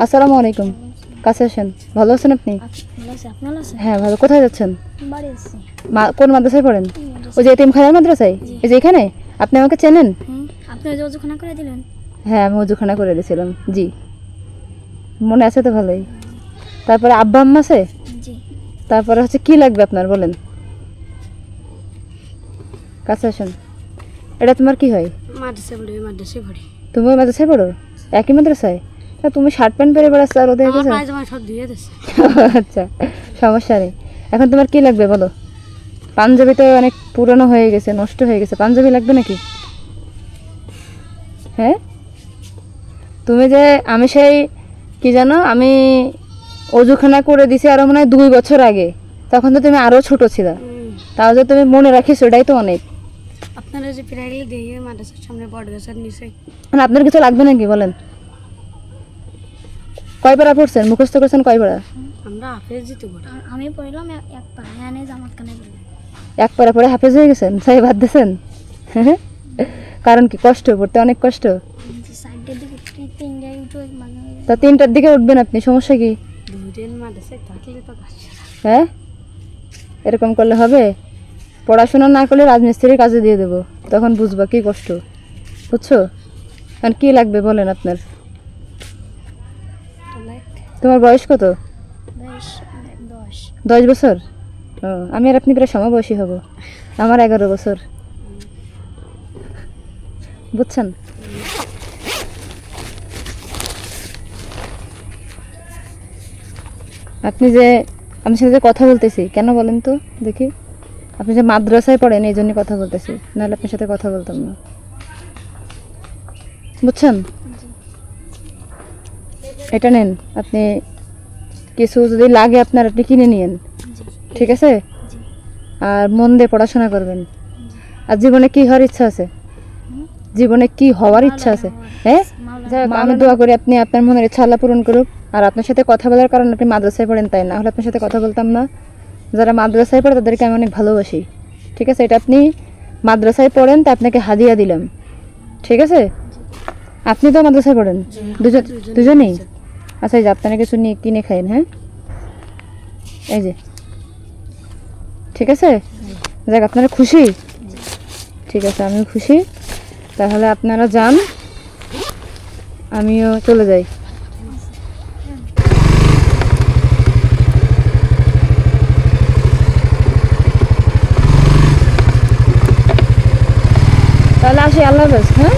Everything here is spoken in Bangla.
আসসালামু আলাইকুম। কাছে আসেন। ভালো আছেন আপনি? ভালো আছি, আপনি ভালো আছেন? হ্যাঁ ভালো। কোথায় যাচ্ছেন? বাড়ি আছি। কোন মাদ্রাসায় পড়েন? ওই যে এতিমখানার মাদ্রাসায়? এই যে এখানে? আপনি আমাকে চেনেন? আপনি ওই যে ওজুখানা করে দিলেন? হ্যাঁ আমি ওজুখানা করে দিয়েছিলাম। জি মনে আছে তো ভালোই। তারপরে আব্বা আম্মা আছে? জি। তারপরে হচ্ছে কি লাগবে আপনার বলেন? কাছে আসেন। এটা তোমার কি হয়? মাদ্রাসায় পড়ি। তুমি ওই মাদ্রাসায় পড়ো? একই মাদ্রাসায়? তা তুমি শার্ট প্যান্ট পরে বেড়াচ্ছ আর ওদের কাছে? সব ধুয়ে দিচ্ছে। আচ্ছা সমস্যা নেই। এখন তোমার কি লাগবে বলো? পাঞ্জাবি তো অনেক পুরনো হয়ে গেছে, নষ্ট হয়ে গেছে। পাঞ্জাবি লাগবে নাকি? হ্যাঁ তুমি যে আমি সেই কি জানো আমি অজুখানা করে দিছি আরো মনে হয় 2 বছর আগে। তখন তো তুমি আরো ছোট ছিল, তাও যে তুমি মনে রাখিস ওটাই তো অনেক। আপনারা যে প্রাইলে দিয়ে মাদ্রাসার সামনে বট গাছের নিচে। মানে আপনার কিছু লাগবে নাকি বলেন? কয় পারা পড়ছেন, মুখস্থ করছেন কয় পারা? আমরা হাফেজ দিতে পড়ি। আমি পড়লাম এক পারা, এনে জামাত কানে পড়লাম। এক পারা পড়ে হাফেজ হয়ে গেছেন, সাই বাদ দিয়েছেন? কারণ কি কষ্ট, পড়তে অনেক কষ্ট। সাইডের দিকে 3টায় উঠে তা 3টার দিকে উঠবেন আপনি, সমস্যা কি? দুদিন মাদ্রাসায় থাকলে তো কাছে। হ্যাঁ এরকম করলে হবে? পড়াশোনা না করলে রাজমিস্ত্রির কাজে দিয়ে দেবো, তখন বুঝবা কি কষ্ট, বুঝছো? কারণ কি লাগবে বলেন আপনার? তোমার বয়স কত? 10 বছর? ও আমি আর আপনি প্রায় সমবয়সী হব। আমার 11 বছর, বুঝছেন? আপনি যে আমার সাথে যে কথা বলতেছি কেন বলেন তো দেখি? আপনি যে মাদ্রাসায় পড়েন এই জন্য কথা বলতেছি, নাহলে আপনার সাথে কথা বলতাম না, বুঝছেন? এটা নেন আপনি, কিছু যদি লাগে আপনার আপনি কিনে নিয়েন, ঠিক আছে? আর মন দিয়ে পড়াশোনা করবেন। আর জীবনে কি হওয়ার ইচ্ছা আছে? জীবনে কি হওয়ার ইচ্ছা আছে? হ্যাঁ আমি দোয়া করি আপনি আপনার মনের ইচ্ছা আল্লাহ পূরণ করুক। আর আপনার সাথে কথা বলার কারণে আপনি মাদ্রাসায় পড়েন, তাই না হলে আপনার সাথে কথা বলতাম না। যারা মাদ্রাসায় পড়ে তাদেরকে আমি অনেক ভালোবাসি, ঠিক আছে? এটা আপনি মাদ্রাসায় পড়েন তা আপনাকে হাদিয়া দিলাম, ঠিক আছে? আপনি তো মাদ্রাসায় পড়েন? দুজনেই? আচ্ছা এই যে আপনারা কিছু নিয়ে কিনে খাইন, হ্যাঁ এই যে, ঠিক আছে? যাক আপনারা খুশি? ঠিক আছে আমিও খুশি। তাহলে আপনারা যান, আমিও চলে যাই। তাহলে আসি, আল্লাহ হাফেজ। হ্যাঁ